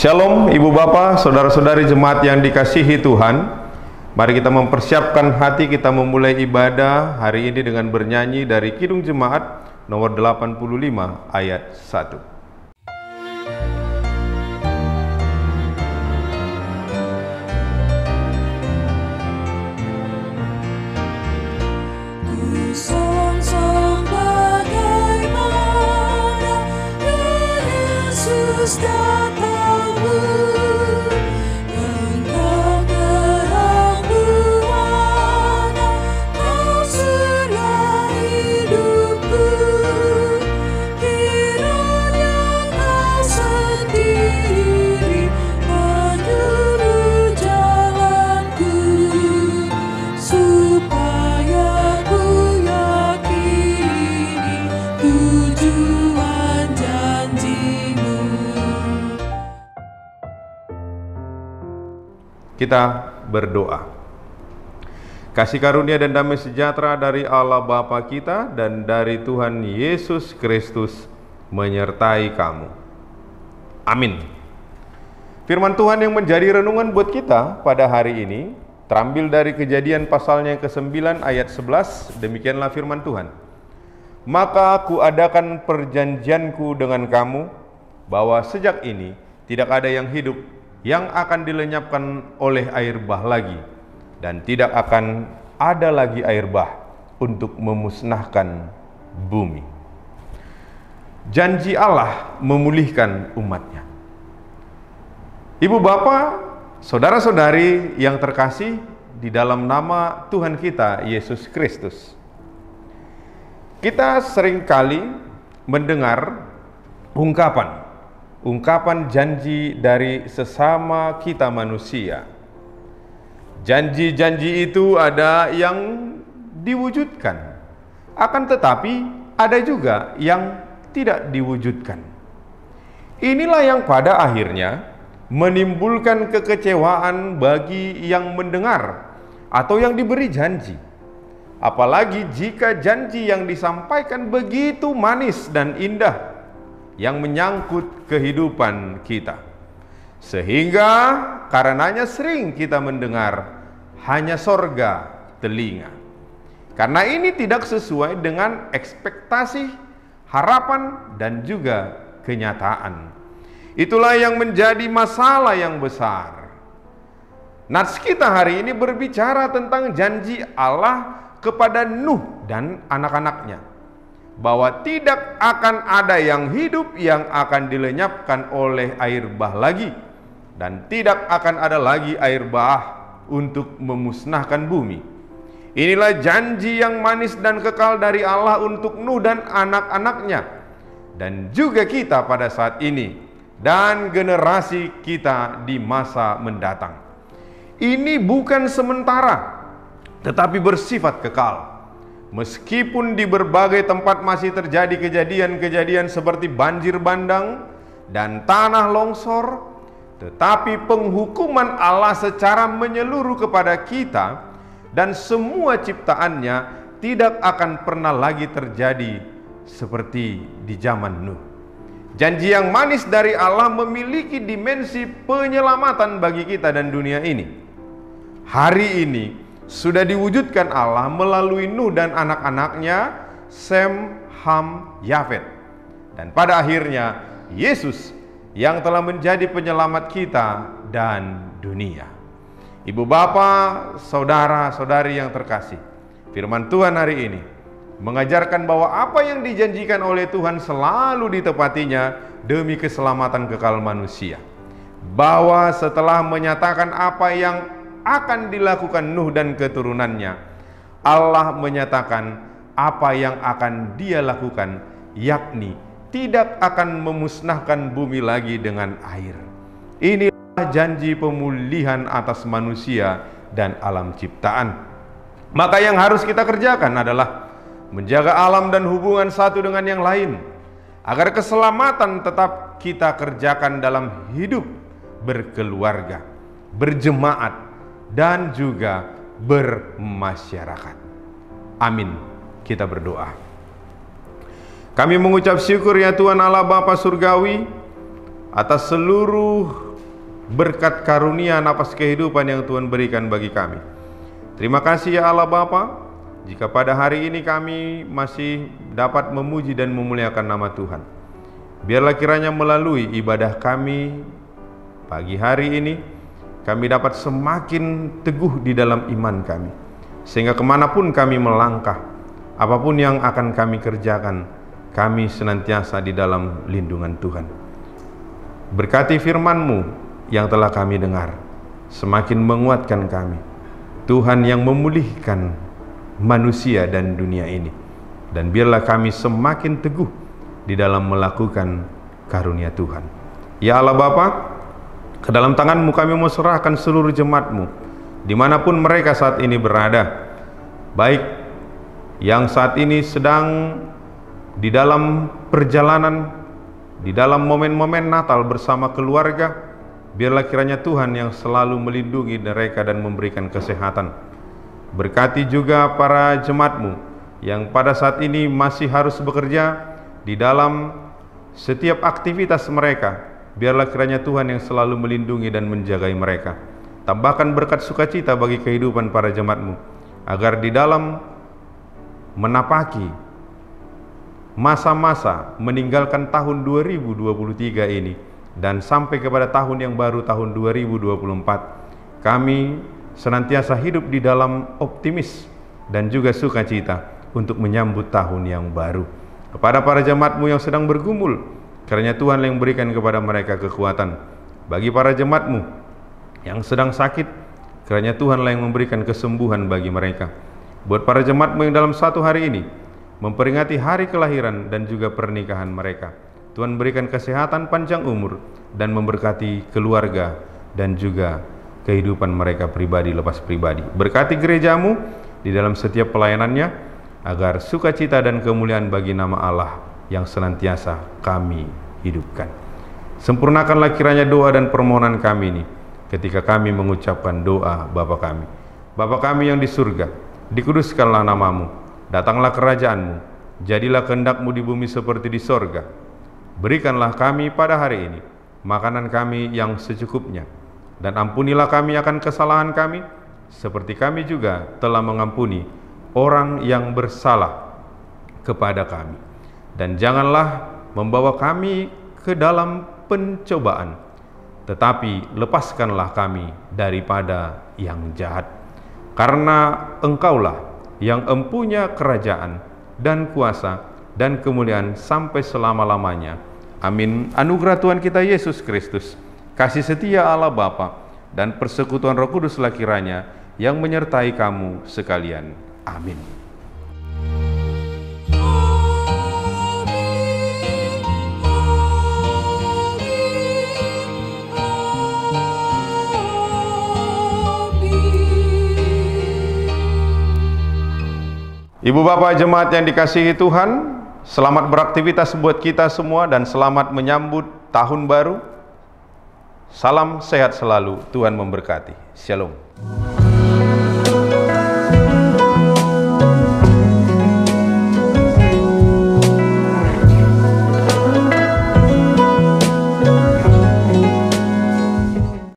Shalom Ibu Bapak, Saudara-saudari jemaat yang dikasihi Tuhan. Mari kita mempersiapkan hati kita memulai ibadah hari ini dengan bernyanyi dari Kidung Jemaat nomor 85 ayat 1. Kita berdoa. Kasih karunia dan damai sejahtera dari Allah Bapa kita dan dari Tuhan Yesus Kristus menyertai kamu. Amin. Firman Tuhan yang menjadi renungan buat kita pada hari ini terambil dari Kejadian pasalnya yang ke-9 ayat 11. Demikianlah firman Tuhan. Maka aku adakan perjanjianku dengan kamu bahwa sejak ini tidak ada yang hidup yang akan dilenyapkan oleh air bah lagi, dan tidak akan ada lagi air bah untuk memusnahkan bumi. Janji Allah memulihkan umatnya. Ibu bapak, saudara-saudari yang terkasih di dalam nama Tuhan kita Yesus Kristus, kita seringkali mendengar ungkapan janji dari sesama kita manusia. Janji-janji itu ada yang diwujudkan, akan tetapi ada juga yang tidak diwujudkan. Inilah yang pada akhirnya menimbulkan kekecewaan bagi yang mendengar atau yang diberi janji. Apalagi jika janji yang disampaikan begitu manis dan indah yang menyangkut kehidupan kita, sehingga karenanya sering kita mendengar hanya sorga telinga, karena ini tidak sesuai dengan ekspektasi, harapan, dan juga kenyataan. Itulah yang menjadi masalah yang besar. Nats kita hari ini berbicara tentang janji Allah kepada Nuh dan anak-anaknya, bahwa tidak akan ada yang hidup yang akan dilenyapkan oleh air bah lagi, dan tidak akan ada lagi air bah untuk memusnahkan bumi. Inilah janji yang manis dan kekal dari Allah untuk Nuh dan anak-anaknya, dan juga kita pada saat ini, dan generasi kita di masa mendatang. Ini bukan sementara, tetapi bersifat kekal. Meskipun di berbagai tempat masih terjadi kejadian-kejadian seperti banjir bandang dan tanah longsor, tetapi penghukuman Allah secara menyeluruh kepada kita dan semua ciptaannya tidak akan pernah lagi terjadi seperti di zaman Nuh. Janji yang manis dari Allah memiliki dimensi penyelamatan bagi kita dan dunia ini. Hari ini sudah diwujudkan Allah melalui Nuh dan anak-anaknya, Sem, Ham, Yafet. Dan pada akhirnya Yesus yang telah menjadi penyelamat kita dan dunia. Ibu bapak, saudara-saudari yang terkasih, firman Tuhan hari ini mengajarkan bahwa apa yang dijanjikan oleh Tuhan selalu ditepatinya demi keselamatan kekal manusia. Bahwa setelah menyatakan apa yang akan dilakukan Nuh dan keturunannya, Allah menyatakan apa yang akan Dia lakukan, yakni tidak akan memusnahkan bumi lagi dengan air. Inilah janji pemulihan atas manusia dan alam ciptaan. Maka yang harus kita kerjakan adalah menjaga alam dan hubungan satu dengan yang lain, agar keselamatan tetap kita kerjakan dalam hidup berkeluarga, berjemaat, dan juga bermasyarakat. Amin. Kita berdoa. Kami mengucap syukur ya Tuhan Allah Bapa Surgawi atas seluruh berkat karunia napas kehidupan yang Tuhan berikan bagi kami. Terima kasih ya Allah Bapa, jika pada hari ini kami masih dapat memuji dan memuliakan nama Tuhan. Biarlah kiranya melalui ibadah kami pagi hari ini, kami dapat semakin teguh di dalam iman kami, sehingga kemanapun kami melangkah, apapun yang akan kami kerjakan, kami senantiasa di dalam lindungan Tuhan. Berkati firman-Mu yang telah kami dengar, semakin menguatkan kami. Tuhan yang memulihkan manusia dan dunia ini, dan biarlah kami semakin teguh di dalam melakukan karunia Tuhan. Ya Allah Bapa, ke dalam tangan-Mu kami mau serahkan seluruh jemaat-Mu dimanapun mereka saat ini berada, baik yang saat ini sedang di dalam perjalanan, di dalam momen-momen Natal bersama keluarga. Biarlah kiranya Tuhan yang selalu melindungi mereka dan memberikan kesehatan. Berkati juga para jemaat-Mu yang pada saat ini masih harus bekerja di dalam setiap aktivitas mereka. Biarlah kiranya Tuhan yang selalu melindungi dan menjagai mereka. Tambahkan berkat sukacita bagi kehidupan para jemaat-Mu, agar di dalam menapaki masa-masa meninggalkan tahun 2023 ini dan sampai kepada tahun yang baru, tahun 2024, kami senantiasa hidup di dalam optimis dan juga sukacita untuk menyambut tahun yang baru. Kepada para jemaat-Mu yang sedang bergumul, kiranya Tuhan yang berikan kepada mereka kekuatan. Bagi para jemaat-Mu yang sedang sakit, kiranya Tuhanlah yang memberikan kesembuhan bagi mereka. Buat para jemaat-Mu yang dalam satu hari ini memperingati hari kelahiran dan juga pernikahan mereka, Tuhan berikan kesehatan, panjang umur, dan memberkati keluarga dan juga kehidupan mereka pribadi lepas pribadi. Berkati gereja-Mu di dalam setiap pelayanannya, agar sukacita dan kemuliaan bagi nama Allah yang senantiasa kami hidupkan. Sempurnakanlah kiranya doa dan permohonan kami ini ketika kami mengucapkan doa Bapa kami. Bapa kami yang di surga, dikuduskanlah nama-Mu, datanglah kerajaan-Mu, jadilah kehendak-Mu di bumi seperti di sorga. Berikanlah kami pada hari ini makanan kami yang secukupnya, dan ampunilah kami akan kesalahan kami, seperti kami juga telah mengampuni orang yang bersalah kepada kami. Dan janganlah membawa kami ke dalam pencobaan, tetapi lepaskanlah kami daripada yang jahat. Karena Engkaulah yang empunya kerajaan dan kuasa dan kemuliaan sampai selama-lamanya. Amin. Anugerah Tuhan kita Yesus Kristus, kasih setia Allah Bapa, dan persekutuan Roh Kuduslah kiranya yang menyertai kamu sekalian. Amin. Ibu bapak jemaat yang dikasihi Tuhan, selamat beraktivitas buat kita semua dan selamat menyambut tahun baru. Salam sehat selalu, Tuhan memberkati. Shalom.